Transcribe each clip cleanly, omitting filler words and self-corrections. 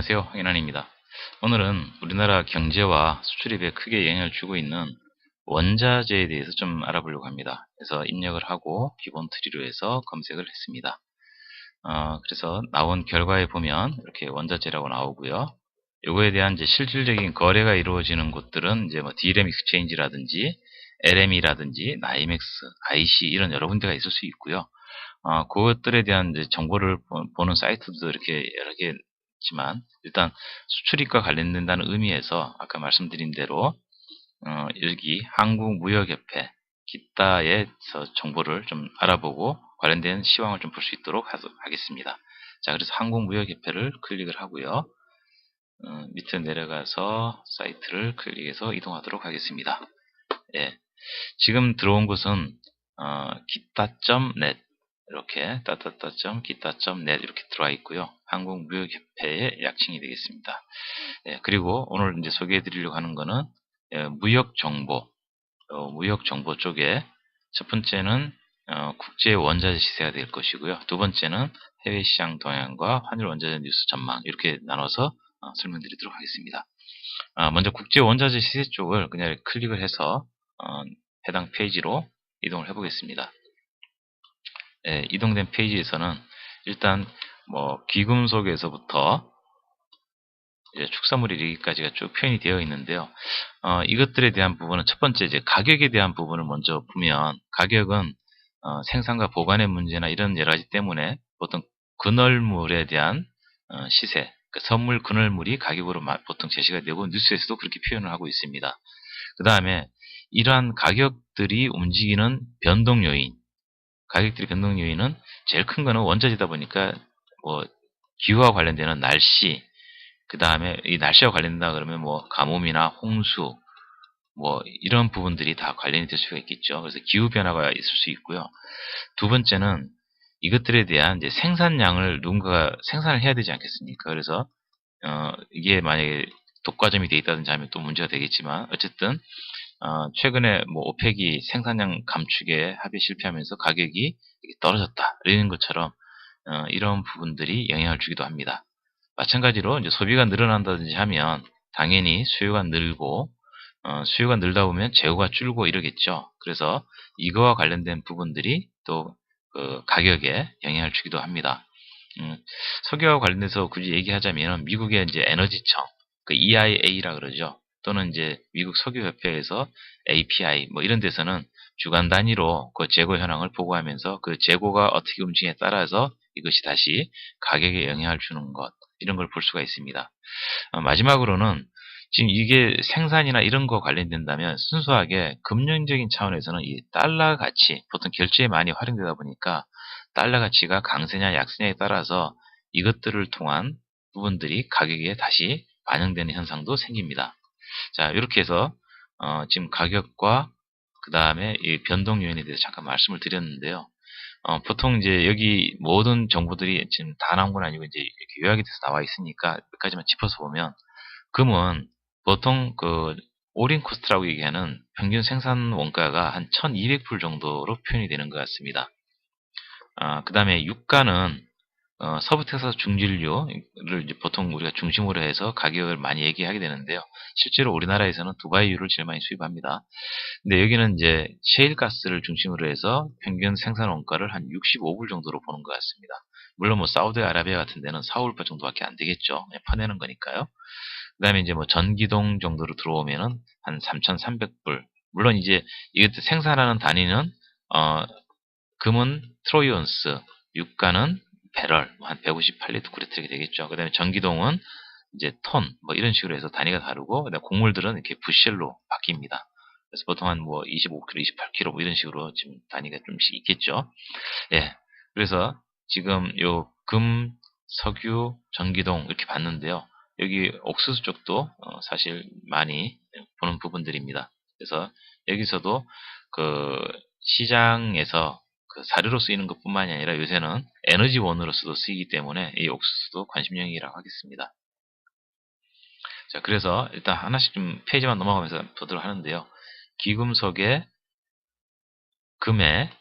안녕하세요. 황인환입니다. 오늘은 우리나라 경제와 수출입에 크게 영향을 주고 있는 원자재에 대해서 좀 알아보려고 합니다. 그래서 입력을 하고 기본 트리로 해서 검색을 했습니다. 그래서 나온 결과에 보면 이렇게 원자재라고 나오고요. 요거에 대한 이제 실질적인 거래가 이루어지는 곳들은 이제 뭐 D램 익스체인지라든지 LM이라든지 나이맥스, IC 이런 여러 군데가 있을 수 있고요. 그것들에 대한 이제 정보를 보는 사이트도 이렇게 여러 개 있지만, 일단 수출입과 관련된다는 의미에서 아까 말씀드린 대로, 여기 한국무역협회 기타에서 정보를 좀 알아보고 관련된 시황을 좀 볼 수 있도록 하겠습니다. 자, 그래서 한국무역협회를 클릭을 하고요. 밑에 내려가서 사이트를 클릭해서 이동하도록 하겠습니다. 예. 지금 들어온 곳은 기타.net 이렇게 기타.net 이렇게 들어와 있고요. 한국무역협회의 약칭이 되겠습니다. 예, 그리고 오늘 이제 소개해 드리려고 하는 거는 무역정보, 무역정보 쪽에 첫 번째는 국제 원자재 시세가 될 것이고요. 두 번째는 해외 시장 동향과 환율 원자재 뉴스 전망 이렇게 나눠서 설명드리도록 하겠습니다. 먼저 국제 원자재 시세 쪽을 그냥 클릭을 해서 해당 페이지로 이동을 해보겠습니다. 예, 이동된 페이지에서는 일단 뭐 귀금속에서부터 이제 축산물 이르기까지가 쭉 표현이 되어 있는데요. 이것들에 대한 부분은 첫 번째 이제 가격에 대한 부분을 먼저 보면, 가격은 생산과 보관의 문제나 이런 여러 가지 때문에 보통 근월물에 대한 시세, 그 선물 근월물이 가격으로 보통 제시가 되고 뉴스에서도 그렇게 표현을 하고 있습니다. 그 다음에 이러한 가격들이 움직이는 변동 요인, 가격들의 변동 요인은 제일 큰 거는 원자재다 보니까 뭐 기후와 관련되는 날씨, 그 다음에 이 날씨와 관련된다 그러면 뭐 가뭄이나 홍수, 뭐 이런 부분들이 다 관련이 될 수가 있겠죠. 그래서 기후 변화가 있을 수 있고요. 두 번째는 이것들에 대한 이제 생산량을 누군가가 생산을 해야 되지 않겠습니까? 그래서 이게 만약에 독과점이 돼 있다든지 하면 또 문제가 되겠지만, 어쨌든 최근에 뭐 오펙이 생산량 감축에 합의 실패하면서 가격이 떨어졌다 이런 것처럼 이런 부분들이 영향을 주기도 합니다. 마찬가지로 이제 소비가 늘어난다든지 하면 당연히 수요가 늘고, 수요가 늘다 보면 재고가 줄고 이러겠죠. 그래서 이거와 관련된 부분들이 또 그 가격에 영향을 주기도 합니다. 석유와 관련해서 굳이 얘기하자면 미국의 이제 에너지청, 그 EIA라 그러죠. 또는 이제 미국 석유협회에서 API 뭐 이런 데서는 주간 단위로 그 재고 현황을 보고하면서 그 재고가 어떻게 움직이냐에 따라서 이것이 다시 가격에 영향을 주는 것, 이런 걸 볼 수가 있습니다. 마지막으로는 지금 이게 생산이나 이런 거 관련된다면 순수하게 금융적인 차원에서는 이 달러 가치, 보통 결제에 많이 활용되다 보니까 달러 가치가 강세냐 약세냐에 따라서 이것들을 통한 부분들이 가격에 다시 반영되는 현상도 생깁니다. 자, 이렇게 해서 지금 가격과 그 다음에 이 변동 요인에 대해서 잠깐 말씀을 드렸는데요. 보통 이제 여기 모든 정보들이 지금 다 나온 건 아니고 이제 이렇게 요약이 돼서 나와 있으니까 몇 가지만 짚어서 보면, 금은 보통 그 올인 코스트라고 얘기하는 평균 생산 원가가 한 1200불 정도로 표현이 되는 것 같습니다. 그 다음에 유가는 서부 텍사스 중진류를 이제 보통 우리가 중심으로 해서 가격을 많이 얘기하게 되는데요. 실제로 우리나라에서는 두바이유를 제일 많이 수입합니다. 근데 여기는 이제 셰일가스를 중심으로 해서 평균 생산 원가를 한 65불 정도로 보는 것 같습니다. 물론 뭐 사우디아라비아 같은 데는 4불 정도밖에 안 되겠죠. 퍼내는 거니까요. 그 다음에 이제 뭐 전기동 정도로 들어오면은 한 3,300불. 물론 이제 이것도 생산하는 단위는, 금은 트로이온스, 유가는 배럴, 한 158리터 그렇게 되겠죠. 그 다음에 전기동은 이제 톤, 뭐 이런 식으로 해서 단위가 다르고, 그다음에 곡물들은 이렇게 부실로 바뀝니다. 그래서 보통 한 뭐 25kg, 28kg 뭐 이런 식으로 지금 단위가 좀씩 있겠죠. 예. 그래서 지금 요 금, 석유, 전기동 이렇게 봤는데요. 여기 옥수수 쪽도 사실 많이 보는 부분들입니다. 그래서 여기서도 그 시장에서 그 사료로 쓰이는 것뿐만이 아니라 요새는 에너지원으로서도 쓰이기 때문에 이 옥수수도 관심용이라고 하겠습니다. 자, 그래서 일단 하나씩 좀 페이지만 넘어가면서 보도록 하는데요. 귀금속의 금의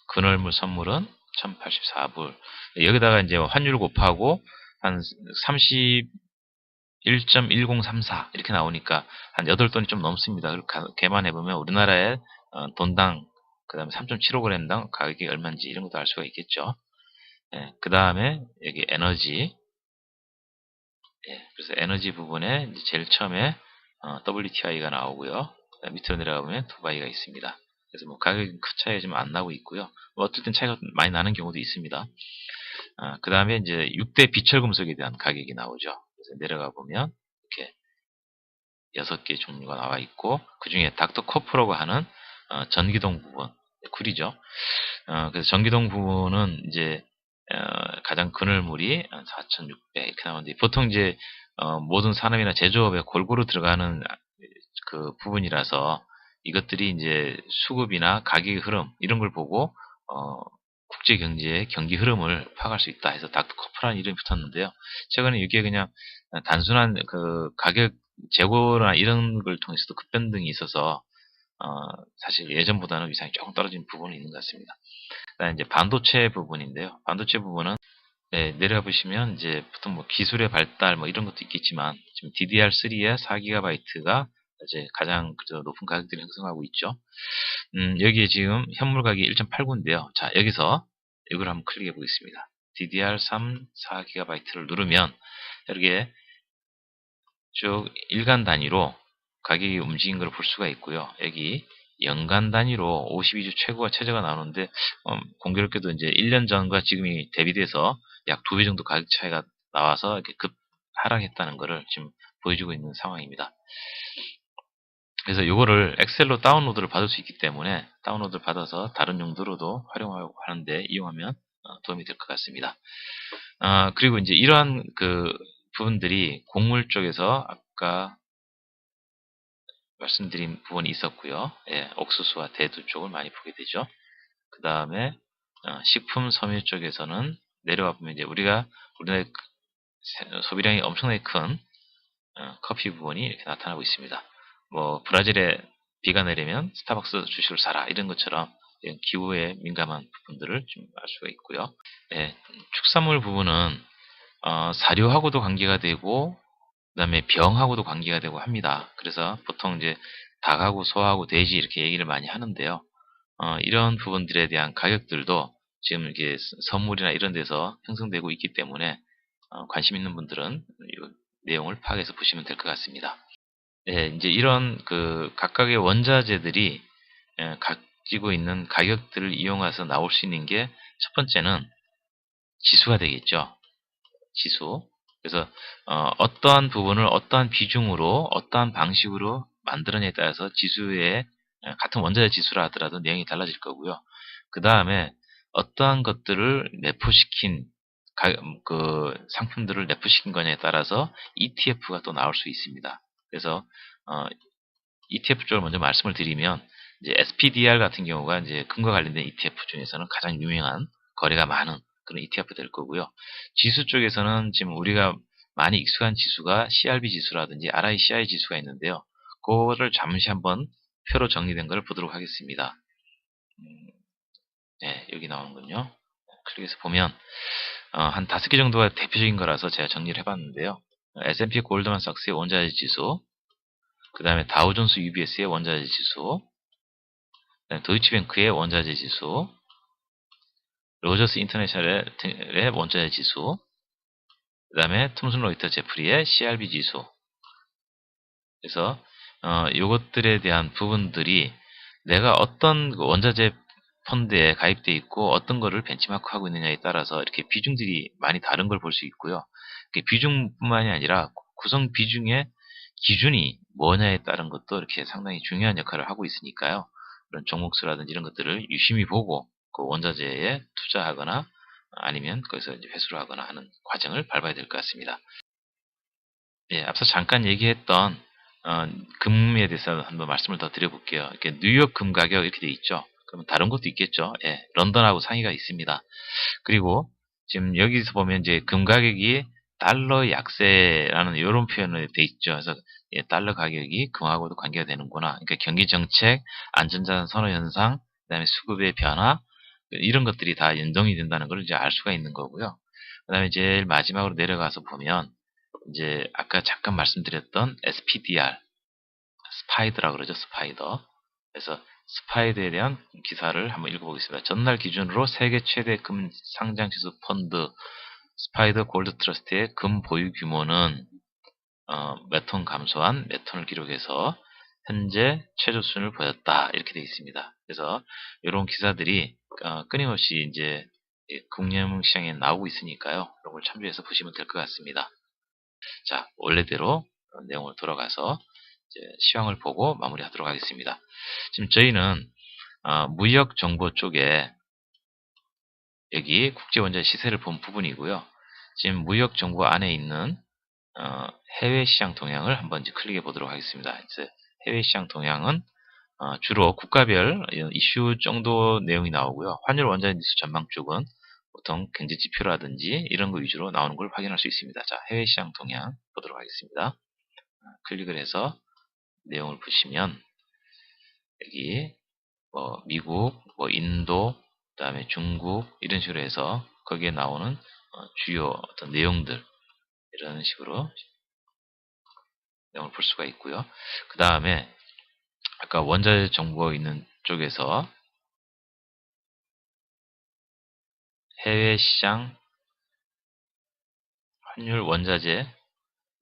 근월물 선물은 1084불. 여기다가 이제 환율 곱하고 한 31.1034 이렇게 나오니까 한 8돈이 좀 넘습니다. 계산해보면 우리나라의 돈당 그 다음에 3.75g당 가격이 얼마인지 이런 것도 알 수가 있겠죠. 예, 그 다음에 여기 에너지, 예, 그래서 에너지 부분에 이제 제일 처음에 WTI가 나오고요. 밑으로 내려가보면 두바이가 있습니다. 그래서 뭐 가격이 큰 차이가 좀 안 나고 있고요. 뭐 어떨 땐 차이가 많이 나는 경우도 있습니다. 그 다음에 이제 6대 비철금속에 대한 가격이 나오죠. 그래서 내려가 보면 이렇게 6개 종류가 나와 있고, 그 중에 닥터코프라고 하는 전기동 부분, 쿨이죠. 그래서 전기동 부분은 이제 가장 그늘물이 4,600 이렇게 나오는데, 보통 이제 모든 산업이나 제조업에 골고루 들어가는 그 부분이라서 이것들이 이제 수급이나 가격의 흐름 이런 걸 보고 국제 경제의 경기 흐름을 파악할 수 있다 해서 닥터코프라는 이름이 붙었는데요. 최근에 이게 그냥 단순한 그 가격 재고나 이런 걸 통해서도 급변동이 있어서 사실 예전보다는 위상이 조금 떨어진 부분이 있는 것 같습니다. 그다음에 이제 반도체 부분인데요. 반도체 부분은 네, 내려보시면 이제 보통 뭐 기술의 발달 뭐 이런 것도 있겠지만 지금 DDR3의 4GB가 이제 가장 높은 가격들을 형성하고 있죠. 여기에 지금 현물 가격이 1.89인데요. 자, 여기서 이걸 한번 클릭해 보겠습니다. DDR3 4GB를 누르면 이렇게 쭉 일간 단위로 가격이 움직인 걸 볼 수가 있고요. 여기 연간 단위로 52주 최고와 최저가 나오는데 공교롭게도 이제 1년 전과 지금이 대비돼서 약 2배 정도 가격 차이가 나와서 이렇게 급 하락했다는 것을 지금 보여주고 있는 상황입니다. 그래서 이거를 엑셀로 다운로드를 받을 수 있기 때문에 다운로드를 받아서 다른 용도로도 활용하고 하는데 이용하면 도움이 될 것 같습니다. 그리고 이제 이러한 그 부분들이 곡물 쪽에서 아까 말씀드린 부분이 있었고요. 예, 옥수수와 대두 쪽을 많이 보게 되죠. 그 다음에 식품 섬유 쪽에서는 내려와 보면 이제 우리나라의 소비량이 엄청나게 큰 커피 부분이 이렇게 나타나고 있습니다. 뭐 브라질에 비가 내리면 스타벅스 주식을 사라 이런 것처럼 이런 기후에 민감한 부분들을 좀 알 수가 있고요. 예, 축산물 부분은 사료하고도 관계가 되고 그 다음에 병하고도 관계가 되고 합니다. 그래서 보통 이제 닭하고 소하고 돼지 이렇게 얘기를 많이 하는데요. 이런 부분들에 대한 가격들도 지금 이렇게 선물이나 이런 데서 형성되고 있기 때문에 관심 있는 분들은 이 내용을 파악해서 보시면 될 것 같습니다. 네, 이제 이런 그 각각의 원자재들이 가지고 있는 가격들을 이용해서 나올 수 있는 게 첫 번째는 지수가 되겠죠. 지수. 그래서 어떠한 부분을 어떠한 비중으로 어떠한 방식으로 만들어내에 따라서 지수의 같은 원자재 지수라 하더라도 내용이 달라질 거고요. 그 다음에 어떠한 것들을 내포시킨 그 상품들을 내포시킨 거냐에 따라서 ETF가 또 나올 수 있습니다. 그래서 ETF 쪽을 먼저 말씀을 드리면 이제 SPDR 같은 경우가 이제 금과 관련된 ETF 중에서는 가장 유명한 거래가 많은 그런 ETF 될 거고요. 지수 쪽에서는 지금 우리가 많이 익숙한 지수가 CRB 지수라든지 RICI 지수가 있는데요. 그거를 잠시 한번 표로 정리된 걸 보도록 하겠습니다. 네, 여기 나오는군요. 클릭해서 보면 한 5개 정도가 대표적인 거라서 제가 정리를 해봤는데요. S&P 골드만삭스의 원자재 지수, 그 다음에 다우존스 UBS의 원자재 지수, 도이치뱅크의 원자재 지수, 로저스 인터내셔널의 원자재 지수, 그 다음에 톰슨 로이터 제프리의 CRB 지수. 그래서 이것들에 대한 부분들이 내가 어떤 원자재 펀드에 가입되어 있고 어떤 거를 벤치마크하고 있느냐에 따라서 이렇게 비중들이 많이 다른 걸 볼 수 있고요. 비중뿐만이 아니라 구성 비중의 기준이 뭐냐에 따른 것도 이렇게 상당히 중요한 역할을 하고 있으니까요. 그런 종목수라든지 이런 것들을 유심히 보고 그 원자재에 투자하거나 아니면 거기서 이제 회수를 하거나 하는 과정을 밟아야 될 것 같습니다. 예, 앞서 잠깐 얘기했던 금에 대해서 한번 말씀을 더 드려볼게요. 이렇게 뉴욕 금 가격 이렇게 돼 있죠. 그러면 다른 것도 있겠죠. 예, 런던하고 상위가 있습니다. 그리고 지금 여기서 보면 이제 금 가격이 달러 약세라는 이런 표현을 돼 있죠. 그래서 예, 달러 가격이 금하고도 관계가 되는구나. 그러니까 경기 정책, 안전자산 선호 현상, 그다음에 수급의 변화 이런 것들이 다 연동이 된다는 걸 이제 알 수가 있는 거고요. 그다음에 제일 마지막으로 내려가서 보면 이제 아까 잠깐 말씀드렸던 SPDR, 스파이더라 그러죠, 스파이더. 그래서 스파이더에 대한 기사를 한번 읽어보겠습니다. 전날 기준으로 세계 최대 금 상장지수 펀드 스파이더 골드 트러스트의 금 보유 규모는 몇 톤 감소한 몇 톤을 기록해서 현재 최저 수준을 보였다, 이렇게 되어 있습니다. 그래서 이런 기사들이 끊임없이 이제 금융시장에 나오고 있으니까요. 이런 걸 참조해서 보시면 될 것 같습니다. 자, 원래대로 내용을 돌아가서 이제 시황을 보고 마무리하도록 하겠습니다. 지금 저희는 무역 정보 쪽에 여기 국제원자재 시세를 본 부분이고요. 지금 무역 정보 안에 있는 해외 시장 동향을 한번 이제 클릭해 보도록 하겠습니다. 이제 해외 시장 동향은 주로 국가별 이슈 정도 내용이 나오고요. 환율 원자재 지수 전망 쪽은 보통 경제 지표라든지 이런 거 위주로 나오는 걸 확인할 수 있습니다. 자, 해외 시장 동향 보도록 하겠습니다. 클릭을 해서 내용을 보시면 여기 뭐 미국, 뭐 인도, 그다음에 중국 이런 식으로 해서 거기에 나오는 주요 어떤 내용들 이런 식으로 내용을 볼 수가 있고요. 그 다음에 아까 원자재 정보 있는 쪽에서 해외 시장 환율 원자재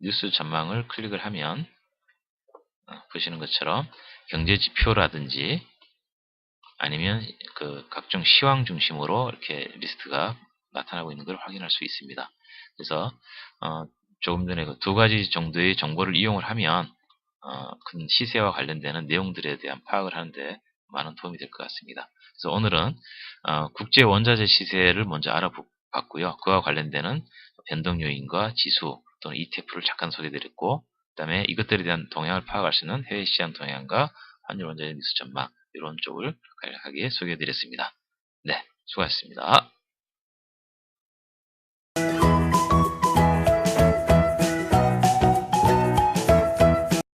뉴스 전망을 클릭을 하면 보시는 것처럼 경제 지표라든지 아니면 그 각종 시황 중심으로 이렇게 리스트가 나타나고 있는 걸 확인할 수 있습니다. 그래서 조금 전에 그 두 가지 정도의 정보를 이용을 하면 큰 시세와 관련되는 내용들에 대한 파악을 하는데 많은 도움이 될 것 같습니다. 그래서 오늘은 국제 원자재 시세를 먼저 알아봤고요. 그와 관련되는 변동 요인과 지수 또는 ETF를 잠깐 소개해드렸고, 그 다음에 이것들에 대한 동향을 파악할 수 있는 해외 시장 동향과 환율 원자재 뉴스 전망 이런 쪽을 간략하게 소개해드렸습니다. 네, 수고하셨습니다.